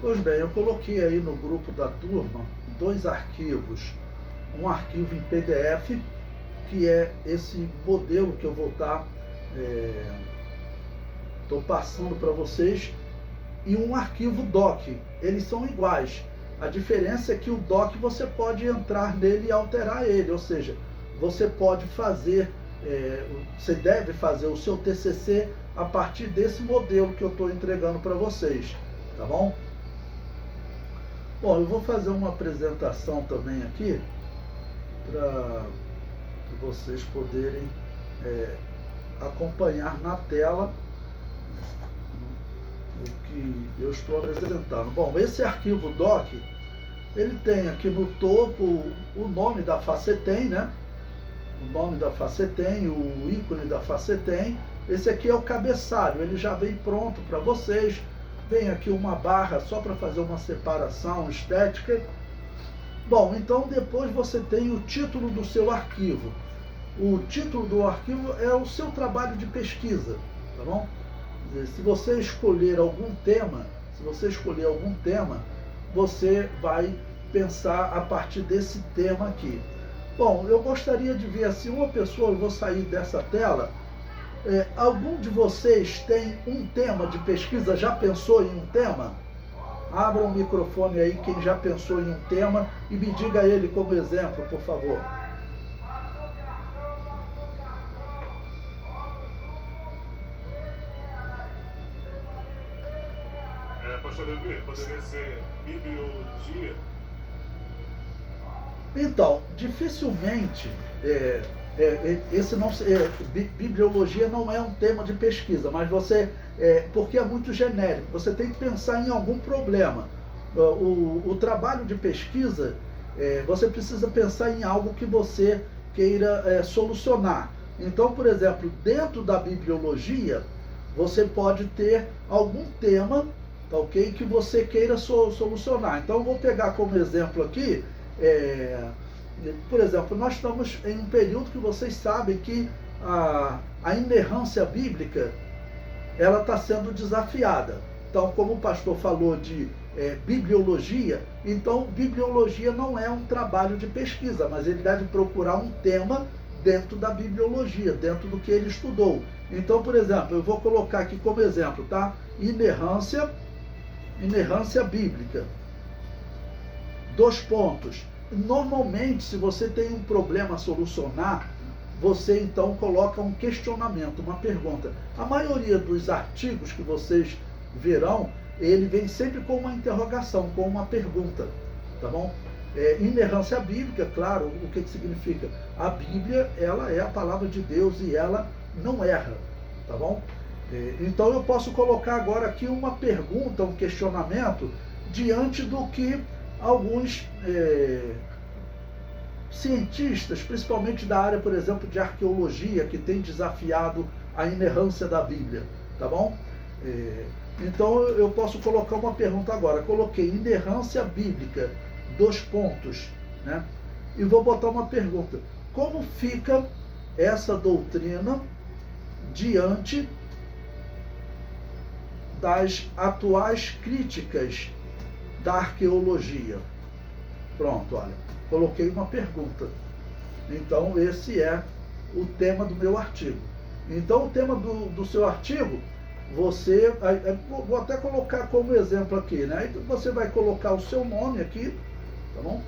Pois bem, eu coloquei aí no grupo da turma 2 arquivos. Um arquivo em PDF, que é esse modelo que eu vou estar passando para vocês, e um arquivo doc. Eles são iguais. A diferença é que o doc você pode entrar nele e alterar ele, ou seja, você pode fazer, você deve fazer o seu TCC a partir desse modelo que eu estou entregando para vocês, tá bom? Bom, eu vou fazer uma apresentação também aqui para vocês poderem acompanhar na tela o que eu estou apresentando. Bom, esse arquivo doc, ele tem aqui no topo o nome da Facetem, né? O nome da Facetem, o ícone da Facetem. Esse aqui é o cabeçalho, ele já vem pronto para vocês. Vem aqui uma barra só para fazer uma separação estética. Bom, então depois você tem o título do seu arquivo. O título do arquivo é o seu trabalho de pesquisa, tá bom? Se você escolher algum tema, você vai pensar a partir desse tema aqui. Bom, eu gostaria de ver assim uma pessoa, eu vou sair dessa tela. Algum de vocês tem um tema de pesquisa? Já pensou em um tema? Abra o microfone aí quem já pensou em um tema e me diga ele como exemplo, por favor. Pastor Levi, poderia ser bibliologia? Então, dificilmente, bibliologia não é um tema de pesquisa, mas porque é muito genérico, você tem que pensar em algum problema. O trabalho de pesquisa, você precisa pensar em algo que você queira solucionar. Então, por exemplo, dentro da bibliologia, você pode ter algum tema, tá, ok, que você queira solucionar. Então, eu vou pegar como exemplo aqui, por exemplo, nós estamos em um período que vocês sabem que a inerrância bíblica ela está sendo desafiada. Então, como o pastor falou de bibliologia, então bibliologia não é um trabalho de pesquisa, mas ele deve procurar um tema dentro da bibliologia, dentro do que ele estudou. Então, por exemplo, eu vou colocar aqui como exemplo, tá? Inerrância bíblica. 2 pontos. Normalmente, se você tem um problema a solucionar, você então coloca um questionamento, uma pergunta. A maioria dos artigos que vocês verão, ele vem sempre com uma interrogação, com uma pergunta, tá bom? Inerrância bíblica, claro, o que significa? A Bíblia, ela é a palavra de Deus e ela não erra, tá bom? Então eu posso colocar agora aqui uma pergunta, um questionamento, diante do que alguns cientistas, principalmente da área, por exemplo, de arqueologia, que tem desafiado a inerrância da Bíblia, tá bom? Então eu posso colocar uma pergunta agora. Coloquei inerrância bíblica, 2 pontos, né? E vou botar uma pergunta. Como fica essa doutrina diante das atuais críticas da arqueologia? Pronto, olha, coloquei uma pergunta. Então, esse é o tema do meu artigo. Então, o tema do seu artigo, vou até colocar como exemplo aqui, né? Aí você vai colocar o seu nome aqui, tá bom?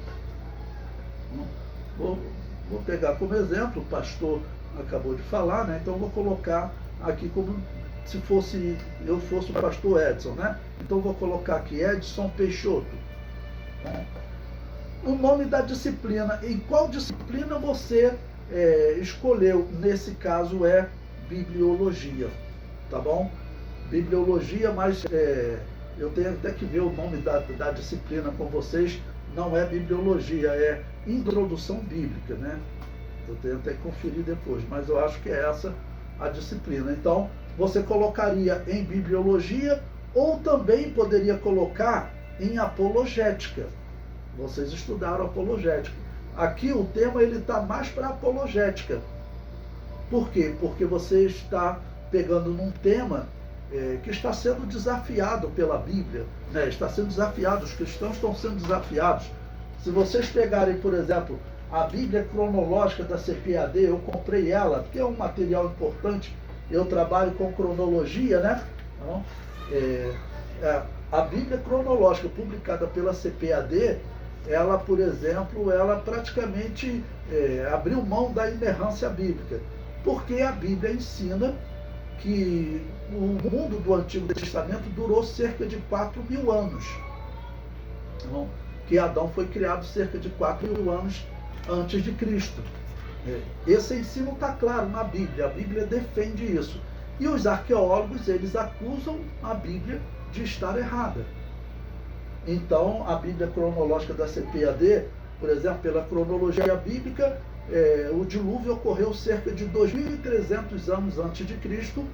Vou pegar como exemplo, o pastor acabou de falar, né? Então, vou colocar aqui como se eu fosse o pastor Edson, né? Então, vou colocar aqui Edson Peixoto. O nome da disciplina. Em qual disciplina você escolheu? Nesse caso é bibliologia, tá bom? Bibliologia, mas eu tenho até que ver o nome da disciplina com vocês. Não é bibliologia, é introdução bíblica, né? Eu tenho até que conferir depois, mas eu acho que é essa a disciplina. Então, você colocaria em bibliologia ou também poderia colocar em apologética. Vocês estudaram apologética. Aqui o tema ele está mais para apologética. Por quê? Porque você está pegando num tema que está sendo desafiado pela Bíblia, né? Está sendo desafiado, os cristãos estão sendo desafiados. Se vocês pegarem, por exemplo, a Bíblia cronológica da CPAD, eu comprei ela, porque é um material importante, eu trabalho com cronologia, né? Então, a Bíblia cronológica publicada pela CPAD, ela, por exemplo, ela praticamente abriu mão da inerrância bíblica, porque a Bíblia ensina que o mundo do Antigo Testamento durou cerca de 4.000 anos. Então, que Adão foi criado cerca de 4.000 anos antes de Cristo. Esse ensino está claro na Bíblia, a Bíblia defende isso. E os arqueólogos, eles acusam a Bíblia de estar errada. Então, a Bíblia cronológica da CPAD, por exemplo, pela cronologia bíblica, o dilúvio ocorreu cerca de 2.300 anos antes de Cristo,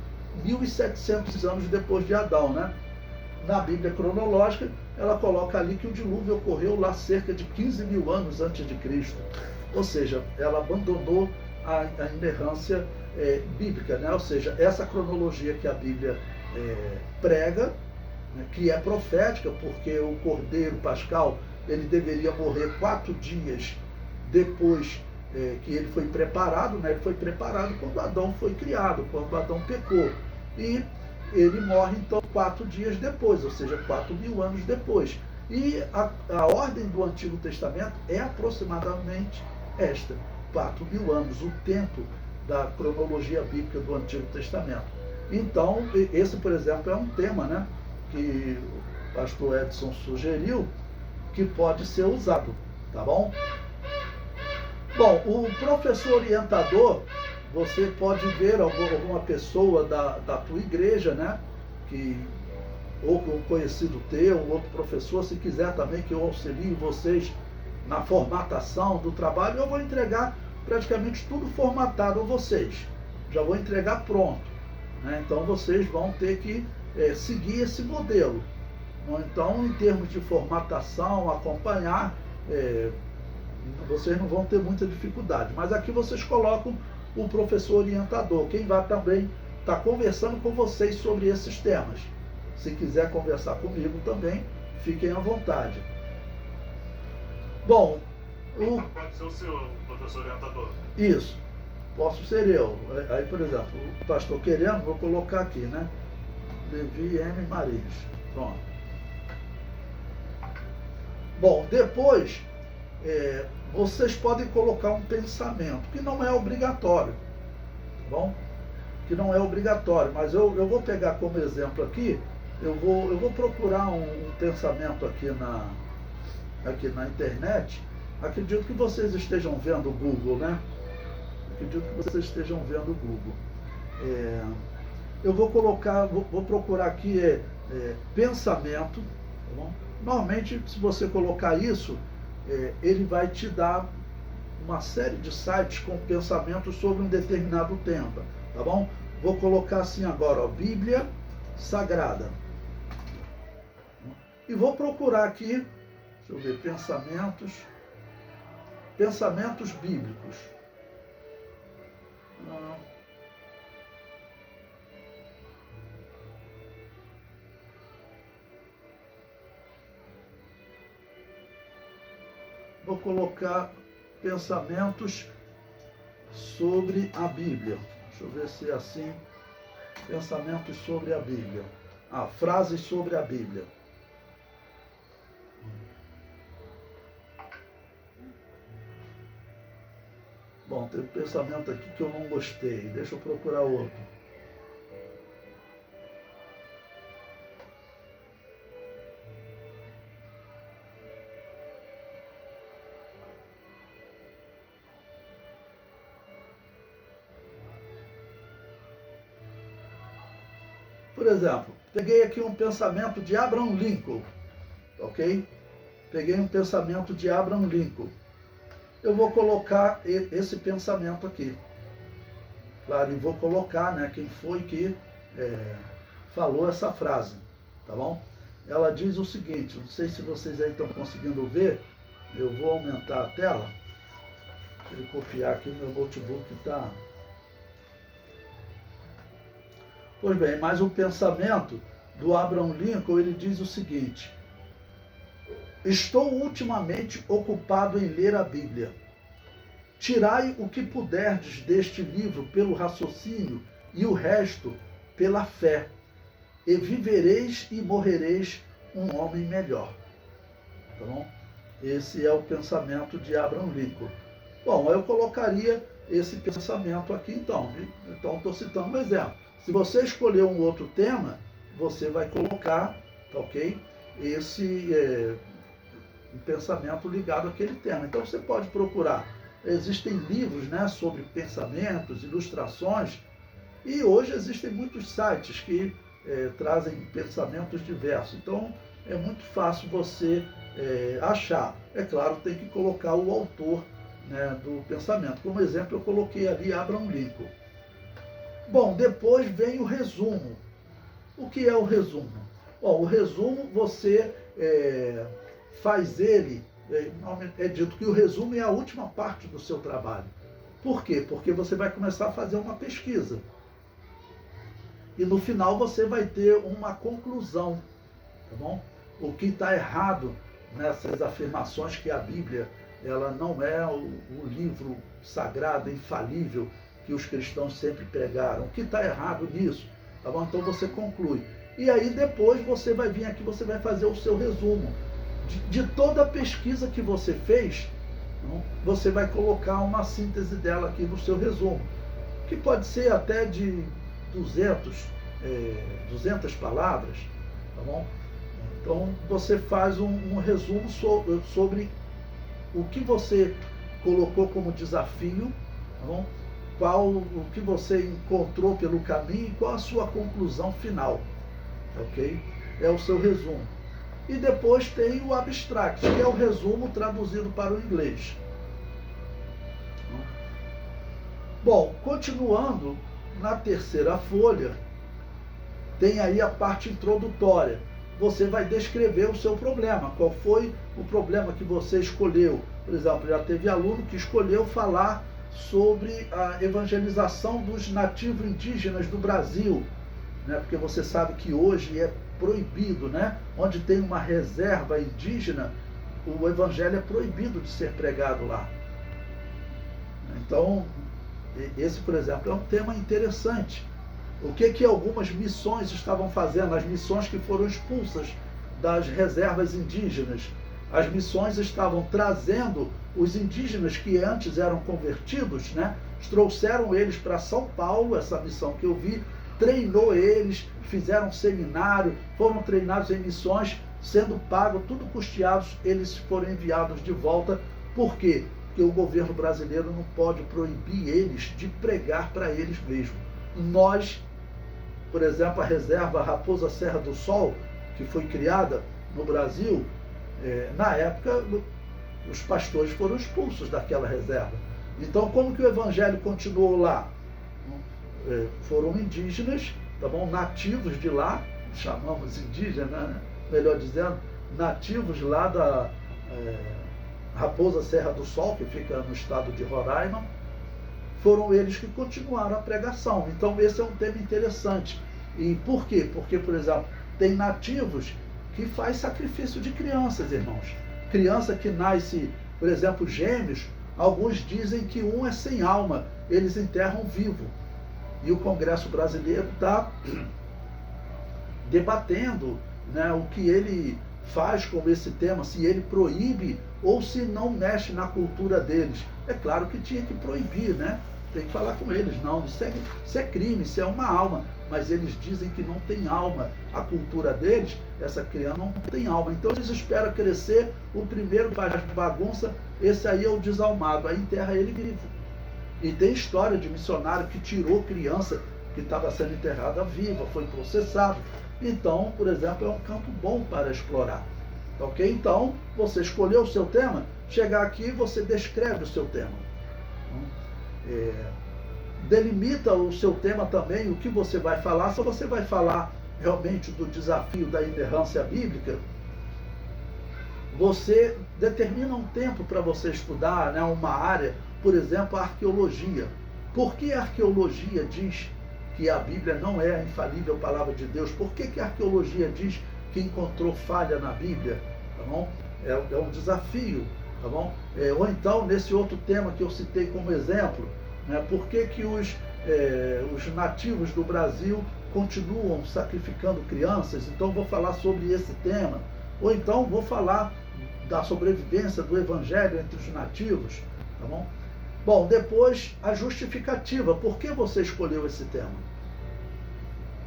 1.700 anos depois de Adão, né? Na Bíblia cronológica, ela coloca ali que o dilúvio ocorreu lá cerca de 15.000 anos antes de Cristo. Ou seja, ela abandonou a inerrância bíblica, né? Ou seja, essa cronologia que a Bíblia prega, né, que é profética, porque o Cordeiro Pascal ele deveria morrer 4 dias depois que ele foi preparado, né? Ele foi preparado quando Adão foi criado, quando Adão pecou. E ele morre então 4 dias depois, ou seja, 4.000 anos depois. E a ordem do Antigo Testamento é aproximadamente esta, 4.000 anos, o tempo da cronologia bíblica do Antigo Testamento. Então, esse, por exemplo, é um tema, né, que o pastor Edson sugeriu que pode ser usado, tá bom? Bom, o professor orientador, você pode ver alguma pessoa da tua igreja, né, ou um conhecido teu, um outro professor, se quiser também que eu auxilie vocês na formatação do trabalho, eu vou entregar praticamente tudo formatado a vocês. Já vou entregar pronto, né? Então vocês vão ter que seguir esse modelo. Então, em termos de formatação, acompanhar, vocês não vão ter muita dificuldade. Mas aqui vocês colocam o professor orientador, quem vai também estar conversando com vocês sobre esses temas. Se quiser conversar comigo também, fiquem à vontade. Bom, pode ser o seu professor orientador. Isso, posso ser eu. Aí, por exemplo, o pastor querendo, vou colocar aqui, né? Levi M. Mariz. Pronto. Bom, depois, vocês podem colocar um pensamento, que não é obrigatório, tá bom? Que não é obrigatório, mas eu vou pegar como exemplo aqui, eu vou procurar um pensamento aqui na internet. Acredito que vocês estejam vendo o Google, né? Acredito que vocês estejam vendo o Google. Eu vou colocar, vou procurar aqui pensamento, tá bom? Normalmente, se você colocar isso, ele vai te dar uma série de sites com pensamentos sobre um determinado tema, tá bom? Vou colocar assim agora, ó, Bíblia Sagrada. E vou procurar aqui, deixa eu ver, pensamentos bíblicos. Vou colocar pensamentos sobre a Bíblia. Deixa eu ver se é assim. Pensamentos sobre a Bíblia. Frases sobre a Bíblia. Bom, tem um pensamento aqui que eu não gostei. Deixa eu procurar outro. Por exemplo, peguei aqui um pensamento de Abraham Lincoln, ok? Peguei um pensamento de Abraham Lincoln. Eu vou colocar esse pensamento aqui. Claro, e vou colocar, né, quem foi que falou essa frase, tá bom? Ela diz o seguinte, não sei se vocês aí estão conseguindo ver, eu vou aumentar a tela. Deixa eu copiar aqui, meu notebook está... Pois bem, mais um pensamento do Abraham Lincoln, ele diz o seguinte: estou ultimamente ocupado em ler a Bíblia. Tirai o que puderdes deste livro pelo raciocínio e o resto pela fé, e vivereis e morrereis um homem melhor. Tá bom? Esse é o pensamento de Abraham Lincoln. Bom, eu colocaria esse pensamento aqui então. Então estou citando um exemplo. Se você escolher um outro tema, você vai colocar, tá ok? Esse um pensamento ligado àquele tema. Então você pode procurar. Existem livros, né, sobre pensamentos, ilustrações, e hoje existem muitos sites que trazem pensamentos diversos. Então é muito fácil você achar. É claro, tem que colocar o autor, né, do pensamento. Como exemplo, eu coloquei ali Abraham Lincoln. Bom, depois vem o resumo. O que é o resumo? Bom, o resumo você faz ele, é dito que o resumo é a última parte do seu trabalho. Por quê? Porque você vai começar a fazer uma pesquisa. E no final você vai ter uma conclusão, tá bom? O que está errado nessas afirmações que a Bíblia, ela não é o livro sagrado, infalível, que os cristãos sempre pregaram. O que está errado nisso? Tá bom? Então você conclui. E aí depois você vai vir aqui, você vai fazer o seu resumo. De toda a pesquisa que você fez, não? Você vai colocar uma síntese dela aqui no seu resumo. Que pode ser até de 200 palavras, tá bom? Então você faz um resumo sobre o que você colocou como desafio, tá bom? O que você encontrou pelo caminho e qual a sua conclusão final, ok? É o seu resumo. E depois tem o abstract, que é o resumo traduzido para o inglês. Bom, continuando, na terceira folha, tem aí a parte introdutória. Você vai descrever o seu problema. Qual foi o problema que você escolheu? Por exemplo, já teve aluno que escolheu falar sobre a evangelização dos nativos indígenas do Brasil, né? Porque você sabe que hoje é proibido, né? Onde tem uma reserva indígena, o evangelho é proibido de ser pregado lá. Então, esse, por exemplo, é um tema interessante. O que algumas missões estavam fazendo? As missões que foram expulsas das reservas indígenas. As missões estavam trazendo os indígenas que antes eram convertidos, né? Trouxeram eles para São Paulo, essa missão que eu vi, treinou eles, fizeram um seminário, foram treinados em missões, sendo pagos, tudo custeados, eles foram enviados de volta. Por quê? Porque o governo brasileiro não pode proibir eles de pregar para eles mesmos. Nós, por exemplo, a reserva Raposa Serra do Sol, que foi criada no Brasil, na época os pastores foram expulsos daquela reserva. Então, como que o evangelho continuou lá? Foram indígenas, tá bom? Nativos de lá, chamamos indígenas, né? Melhor dizendo, nativos lá da Raposa Serra do Sol, que fica no estado de Roraima, foram eles que continuaram a pregação. Então esse é um tema interessante. E por quê? Porque, por exemplo, tem nativos que faz sacrifício de crianças, irmãos. Criança que nasce, por exemplo, gêmeos, alguns dizem que um é sem alma, eles enterram vivo. E o Congresso Brasileiro está debatendo, né, o que ele faz com esse tema, se ele proíbe ou se não mexe na cultura deles. É claro que tinha que proibir, né? Tem que falar com eles, não, isso é crime, isso é uma alma, mas eles dizem que não tem alma, a cultura deles, essa criança não tem alma, então eles esperam crescer, o primeiro faz bagunça, esse aí é o desalmado, aí enterra ele vivo. E tem história de missionário que tirou criança que estava sendo enterrada viva, foi processado. Então, por exemplo, é um campo bom para explorar. Ok? Então, você escolheu o seu tema, chegar aqui você descreve o seu tema. Delimita o seu tema também, o que você vai falar. Se você vai falar realmente do desafio da inerrância bíblica, você determina um tempo para você estudar, né, uma área, por exemplo, a arqueologia. Por que a arqueologia diz que a Bíblia não é a infalível palavra de Deus. Por que a arqueologia diz que encontrou falha na Bíblia? Tá bom? É um desafio, tá bom? Ou então, nesse outro tema que eu citei como exemplo, né, por que os nativos do Brasil continuam sacrificando crianças? Então vou falar sobre esse tema. Ou então vou falar da sobrevivência do evangelho entre os nativos, tá bom? Bom, depois a justificativa, por que você escolheu esse tema?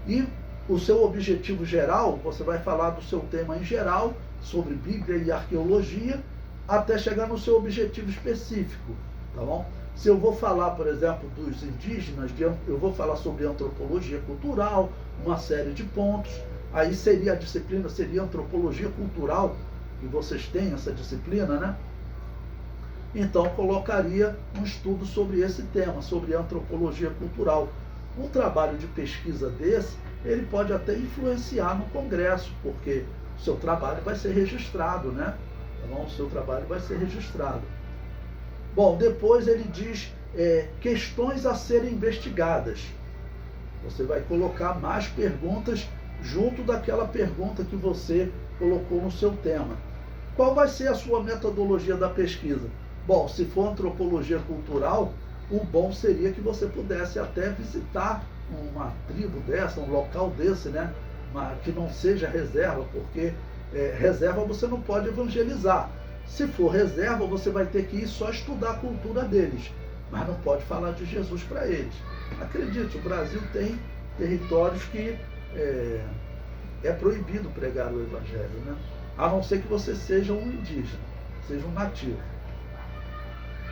E o seu objetivo geral, você vai falar do seu tema em geral, sobre Bíblia e arqueologia, até chegar no seu objetivo específico, tá bom? Se eu vou falar, por exemplo, dos indígenas, eu vou falar sobre antropologia cultural, uma série de pontos, aí a disciplina seria antropologia cultural, e vocês têm essa disciplina, né? Então colocaria um estudo sobre esse tema, sobre antropologia cultural. Um trabalho de pesquisa desse, ele pode até influenciar no Congresso, porque o seu trabalho vai ser registrado, né? Tá bom? O seu trabalho vai ser registrado. Bom, depois ele diz questões a serem investigadas. Você vai colocar mais perguntas junto daquela pergunta que você colocou no seu tema. Qual vai ser a sua metodologia da pesquisa? Bom, se for antropologia cultural, o bom seria que você pudesse até visitar uma tribo dessa, um local desse, né? Que não seja reserva, porque reserva você não pode evangelizar. Se for reserva, você vai ter que ir só estudar a cultura deles, mas não pode falar de Jesus para eles. Acredite, o Brasil tem territórios que é proibido pregar o evangelho, né? A não ser que você seja um indígena, seja um nativo.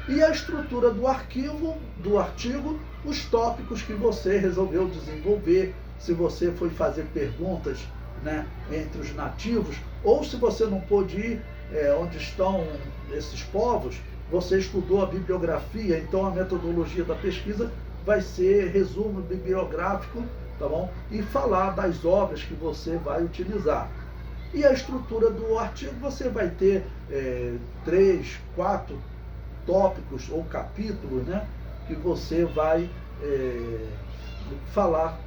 E a estrutura do artigo, os tópicos que você resolveu desenvolver, se você foi fazer perguntas, né, entre os nativos, ou se você não pôde ir onde estão esses povos, você estudou a bibliografia, então a metodologia da pesquisa vai ser resumo bibliográfico, tá bom? E falar das obras que você vai utilizar. E a estrutura do artigo, você vai ter 3, 4 tópicos ou capítulos, né, que você vai falar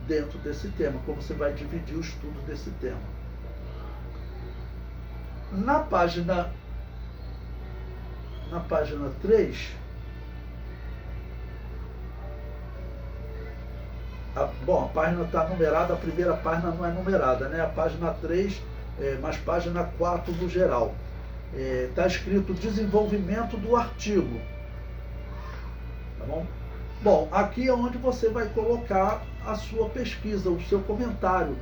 dentro desse tema, como você vai dividir o estudo desse tema. Na página 3, a página está numerada, a primeira página não é numerada, né? A página 3, mas página 4 no geral. Está escrito desenvolvimento do artigo. Tá bom? Bom, aqui é onde você vai colocar a sua pesquisa, o seu comentário.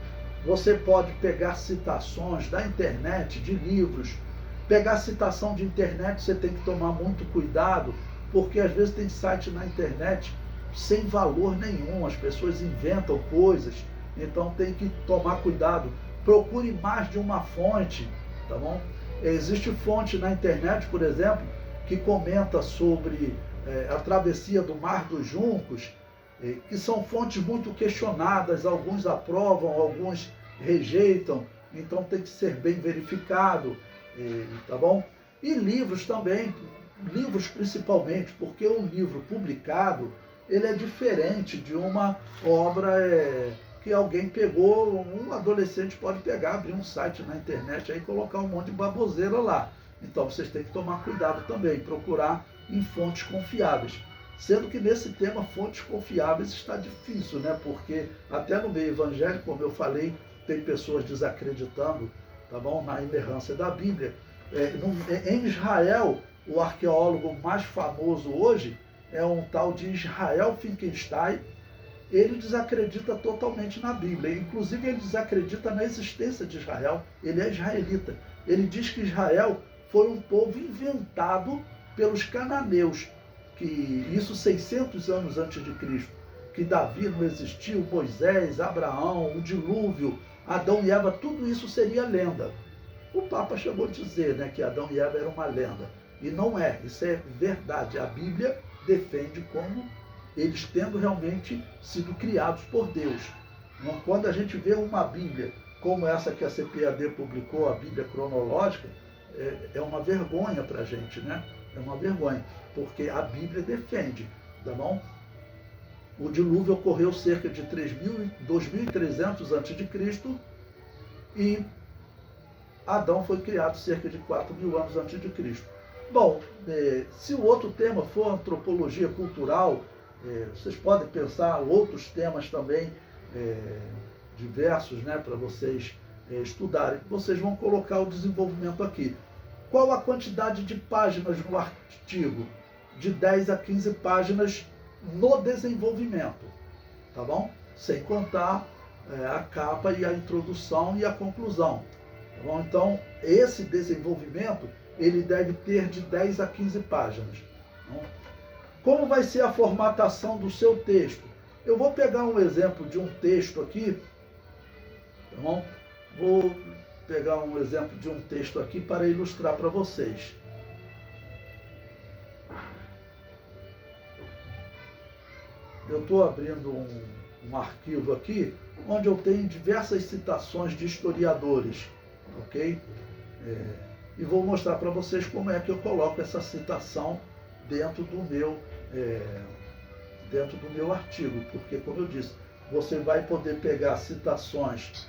Você pode pegar citações da internet, de livros. Pegar citação de internet, você tem que tomar muito cuidado, porque às vezes tem site na internet sem valor nenhum, as pessoas inventam coisas, então tem que tomar cuidado. Procure mais de uma fonte, tá bom? Existe fonte na internet, por exemplo, que comenta sobre a travessia do Mar dos Juncos, que são fontes muito questionadas, alguns aprovam, alguns rejeitam, então tem que ser bem verificado, tá bom? E livros também, livros principalmente, porque um livro publicado, ele é diferente de uma obra que alguém pegou, um adolescente pode pegar, abrir um site na internet e colocar um monte de baboseira lá. Então vocês têm que tomar cuidado também, procurar em fontes confiáveis. Sendo que nesse tema, fontes confiáveis está difícil, né? Porque até no meio evangélico, como eu falei, tem pessoas desacreditando, tá bom? Na inerrância da Bíblia. Em Israel, o arqueólogo mais famoso hoje é um tal de Israel Finkelstein. Ele desacredita totalmente na Bíblia. Inclusive, ele desacredita na existência de Israel. Ele é israelita. Ele diz que Israel foi um povo inventado pelos cananeus, que isso 600 anos antes de Cristo, que Davi não existiu, Moisés, Abraão, o dilúvio, Adão e Eva, tudo isso seria lenda. O Papa chegou a dizer, né, que Adão e Eva eram uma lenda. E não é, isso é verdade. A Bíblia defende como eles tendo realmente sido criados por Deus. Quando a gente vê uma Bíblia como essa que a CPAD publicou, a Bíblia cronológica, é uma vergonha para a gente, né? É uma vergonha, porque a Bíblia defende, tá bom? O dilúvio ocorreu cerca de 2.300 a.C. e Adão foi criado cerca de 4.000 anos antes de Cristo. Bom, se o outro tema for antropologia cultural, vocês podem pensar outros temas também diversos, né, para vocês estudarem. Vocês vão colocar o desenvolvimento aqui. Qual a quantidade de páginas no artigo? De 10 a 15 páginas no desenvolvimento, tá bom? Sem contar a capa e a introdução e a conclusão. Tá bom? Então, esse desenvolvimento, ele deve ter de 10 a 15 páginas. Tá bom? Como vai ser a formatação do seu texto? Eu vou pegar um exemplo de um texto aqui, tá bom? Vou pegar um exemplo de um texto aqui para ilustrar para vocês. Eu estou abrindo um arquivo aqui, onde eu tenho diversas citações de historiadores, ok? E vou mostrar para vocês como é que eu coloco essa citação dentro do meu artigo, porque, como eu disse, você vai poder pegar citações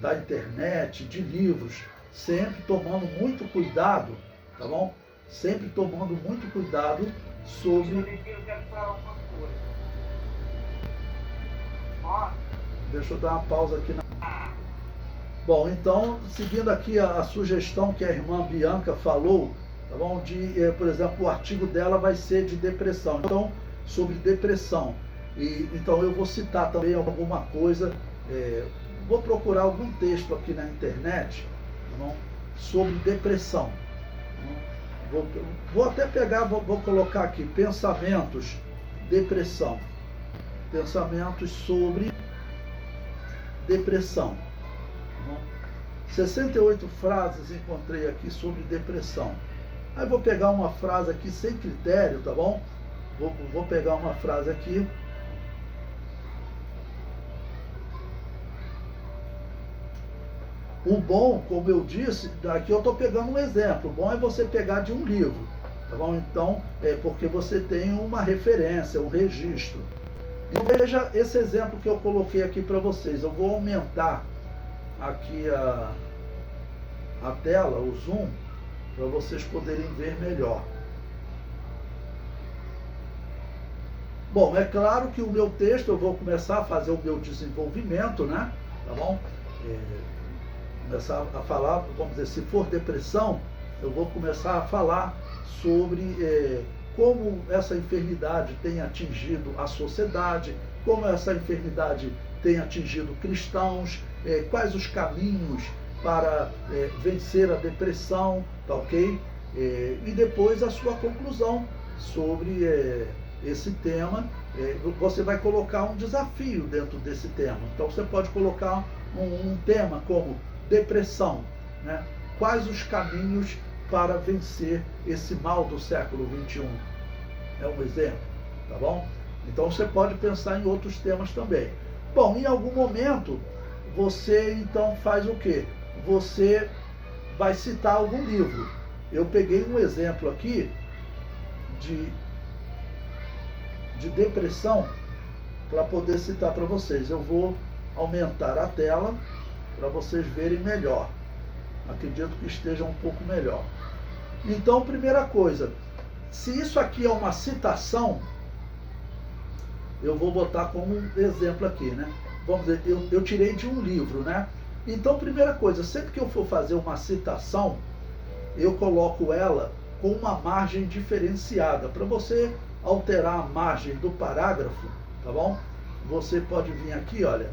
da internet, de livros, sempre tomando muito cuidado, tá bom? Sempre tomando muito cuidado sobre... Deixa eu dar uma pausa aqui. Bom, então, seguindo aqui a sugestão que a irmã Bianca falou, tá bom? Por exemplo, o artigo dela vai ser de depressão. Então, sobre depressão. Então, eu vou citar também alguma coisa, vou procurar algum texto aqui na internet, tá bom? Sobre depressão. Tá bom? Vou até pegar, vou colocar aqui, pensamentos, depressão. Pensamentos sobre depressão. Tá bom? 68 frases encontrei aqui sobre depressão. Aí vou pegar uma frase aqui sem critério, tá bom? Vou pegar uma frase aqui. O bom, como eu disse, aqui eu estou pegando um exemplo. O bom é você pegar de um livro, tá bom? Então, porque você tem uma referência, um registro. Então, veja esse exemplo que eu coloquei aqui para vocês. Eu vou aumentar aqui a tela, o zoom, para vocês poderem ver melhor. Bom, é claro que o meu texto, eu vou começar a fazer o meu desenvolvimento, né? Tá bom? Começar a falar, vamos dizer, se for depressão, eu vou começar a falar sobre como essa enfermidade tem atingido a sociedade, como essa enfermidade tem atingido cristãos, quais os caminhos para vencer a depressão, tá ok? E depois a sua conclusão sobre esse tema. Você vai colocar um desafio dentro desse tema. Então você pode colocar um tema como depressão, né? Quais os caminhos para vencer esse mal do século XXI? É um exemplo, tá bom? Então você pode pensar em outros temas também. Bom, em algum momento você então faz o quê? Você vai citar algum livro. Eu peguei um exemplo aqui de depressão para poder citar para vocês. Eu vou aumentar a tela para vocês verem melhor. Acredito que esteja um pouco melhor. Então, primeira coisa, se isso aqui é uma citação, eu vou botar como exemplo aqui, né? Vamos dizer, eu tirei de um livro, né? Então, primeira coisa, sempre que eu for fazer uma citação, eu coloco ela com uma margem diferenciada. Para você alterar a margem do parágrafo, tá bom? Você pode vir aqui, olha,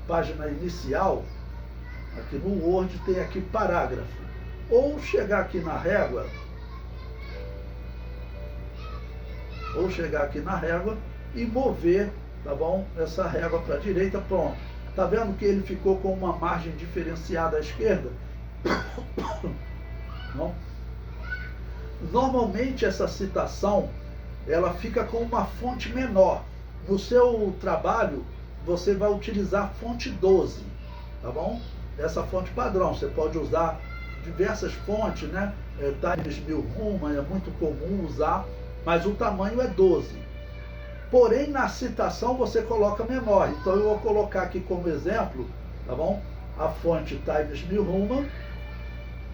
página inicial, aqui no Word tem aqui parágrafo. Ou chegar aqui na régua, e mover, tá bom? Essa régua para a direita, pronto. Tá vendo que ele ficou com uma margem diferenciada à esquerda? Não? Normalmente essa citação, ela fica com uma fonte menor. No seu trabalho, você vai utilizar fonte 12, tá bom? Essa fonte padrão, você pode usar diversas fontes, né? Times New Roman é muito comum usar mas o tamanho é 12. Porém, na citação você coloca menor. Então eu vou colocar aqui como exemplo, tá bom? A fonte Times New Roman,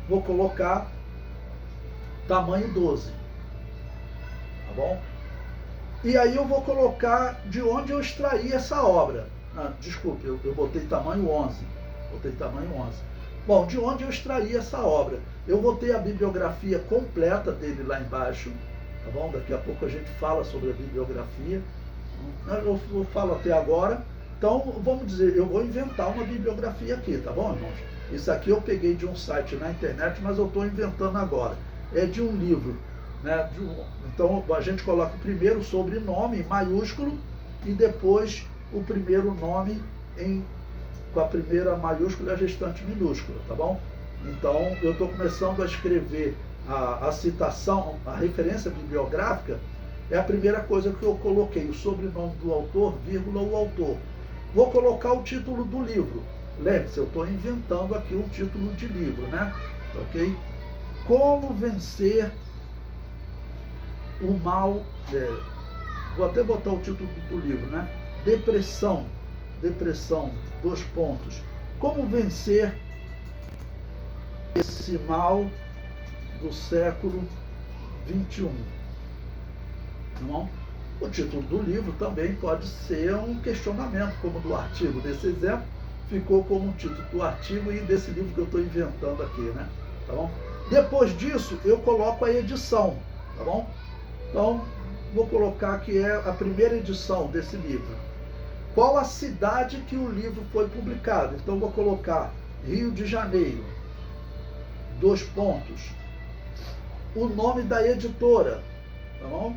vou colocar tamanho 12, tá bom? E aí eu vou colocar de onde eu extraí essa obra. Desculpe, eu botei tamanho 11. Botei tamanho 11. Bom, de onde eu extraí essa obra? Eu vou ter a bibliografia completa dele lá embaixo, tá bom? Daqui a pouco a gente fala sobre a bibliografia. Eu falo até agora. Então, vamos dizer, eu vou inventar uma bibliografia aqui, tá bom, irmãos? Isso aqui eu peguei de um site na internet, mas eu estou inventando agora. É de um livro, né? Então, a gente coloca o primeiro sobrenome em maiúsculo e depois o primeiro nome com a primeira maiúscula e a restante minúscula, tá bom? Então, eu estou começando a escrever a citação, a referência bibliográfica, é a primeira coisa que eu coloquei, o sobrenome do autor, vírgula, o autor. Vou colocar o título do livro. Lembre-se, eu estou inventando aqui um título de livro, né? Ok? Como vencer o mal... vou até botar o título do livro, né? Depressão, 2 pontos. Como vencer esse mal do século 21. Tá bom? O título do livro também pode ser um questionamento, como do artigo. Nesse exemplo, ficou como o título do artigo e desse livro que eu estou inventando aqui, né? Tá bom? Depois disso, eu coloco a edição, tá bom? Então, vou colocar que é a primeira edição desse livro. Qual a cidade que o livro foi publicado? Então, vou colocar Rio de Janeiro, 2 pontos. O nome da editora, tá bom?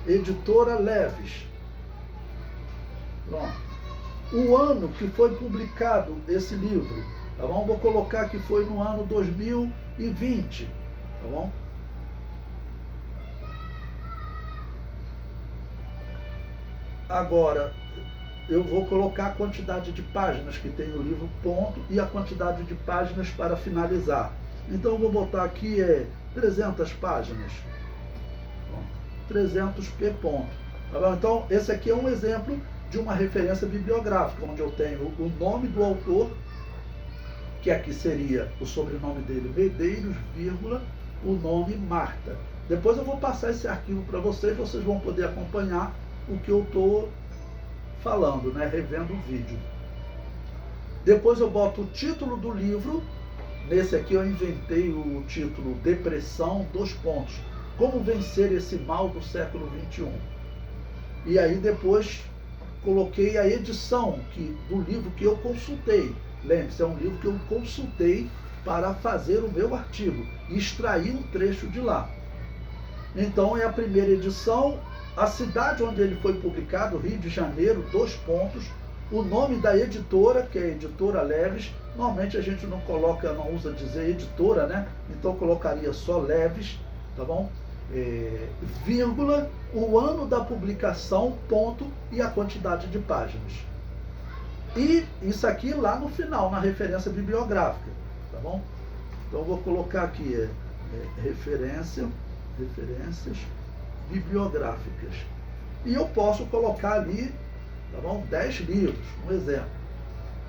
Editora Leves. Pronto. O ano que foi publicado esse livro, tá bom? Vou colocar que foi no ano 2020, tá bom? Agora, eu vou colocar a quantidade de páginas que tem o livro, ponto, e a quantidade de páginas para finalizar. Então, eu vou botar aqui 300 páginas. 300p ponto. Tá bom? Então, esse aqui é um exemplo de uma referência bibliográfica, onde eu tenho o nome do autor, que aqui seria o sobrenome dele, Medeiros, vírgula, o nome Marta. Depois eu vou passar esse arquivo para vocês vão poder acompanhar o que eu estou falando, né? Revendo o vídeo. Depois eu boto o título do livro. Nesse aqui eu inventei o título Depressão, 2 pontos. Como vencer esse mal do século 21. E aí depois coloquei a edição do livro que eu consultei. Lembre-se, é um livro que eu consultei para fazer o meu artigo. E extraí um trecho de lá. Então é a primeira edição, a cidade onde ele foi publicado, Rio de Janeiro, 2 pontos. O nome da editora, que é a Editora Leves. Normalmente a gente não usa dizer editora, né? Então colocaria só Leves, tá bom? Vírgula, o ano da publicação, ponto, e a quantidade de páginas. E isso aqui lá no final, na referência bibliográfica, tá bom? Então eu vou colocar aqui referências bibliográficas. E eu posso colocar ali, tá bom? 10 livros, um exemplo.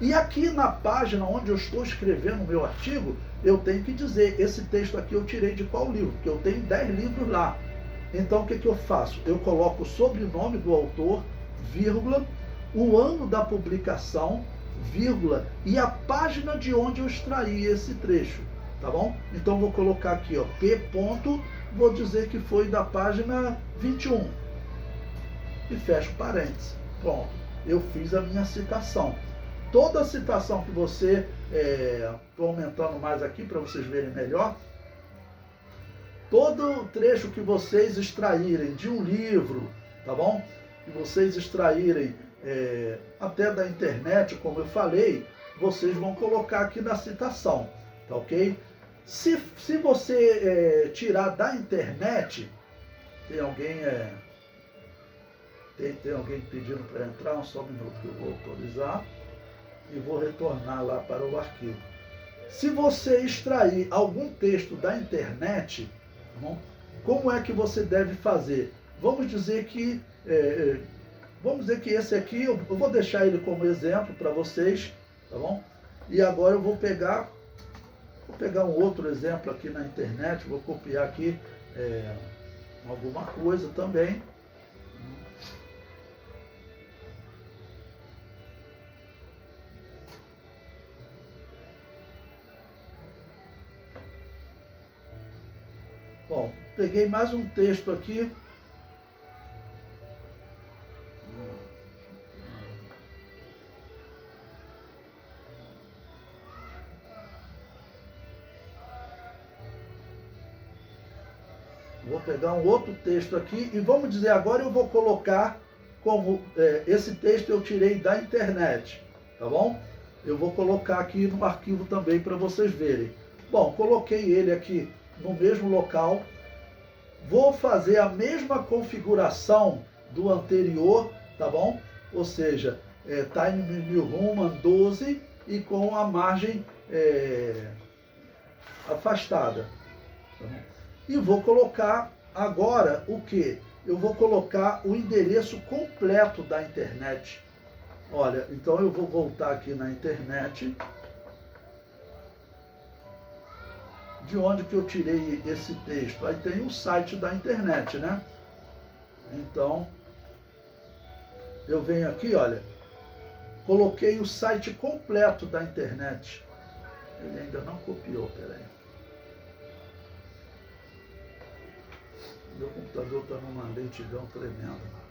E aqui na página onde eu estou escrevendo o meu artigo, eu tenho que dizer, esse texto aqui eu tirei de qual livro? Porque eu tenho 10 livros lá. Então o que eu faço? Eu coloco o sobrenome do autor, vírgula, o ano da publicação, vírgula, e a página de onde eu extraí esse trecho, tá bom? Então vou colocar aqui, ó, P ponto, vou dizer que foi da página 21. E fecho parênteses. Pronto, eu fiz a minha citação. Toda a citação que você... Estou aumentando mais aqui para vocês verem melhor. Todo o trecho que vocês extraírem de um livro, tá bom? Que vocês extraírem até da internet, como eu falei, vocês vão colocar aqui na citação, tá ok? Se você tirar da internet, tem alguém... Tem alguém pedindo para entrar, só um minuto que eu vou autorizar e vou retornar lá para o arquivo. Se você extrair algum texto da internet, tá bom? como é que você deve fazer? Vamos dizer que esse aqui, eu vou deixar ele como exemplo para vocês, tá bom? E agora eu vou pegar um outro exemplo aqui na internet, vou copiar aqui alguma coisa também. Bom, peguei mais um texto aqui. Vou pegar um outro texto aqui e vamos dizer, agora eu vou colocar como esse texto eu tirei da internet, tá bom? Eu vou colocar aqui no arquivo também para vocês verem. Bom, coloquei ele aqui no mesmo local. Vou fazer a mesma configuração do anterior, tá bom? Ou seja, Time New Roman 12 e com a margem afastada. Tá bom? E vou colocar agora o que? Eu vou colocar o endereço completo da internet. Olha, então eu vou voltar aqui na internet. De onde que eu tirei esse texto? Aí tem o site da internet, né? Então, eu venho aqui, olha, coloquei o site completo da internet. Ele ainda não copiou, peraí. Meu computador está numa lentidão tremenda.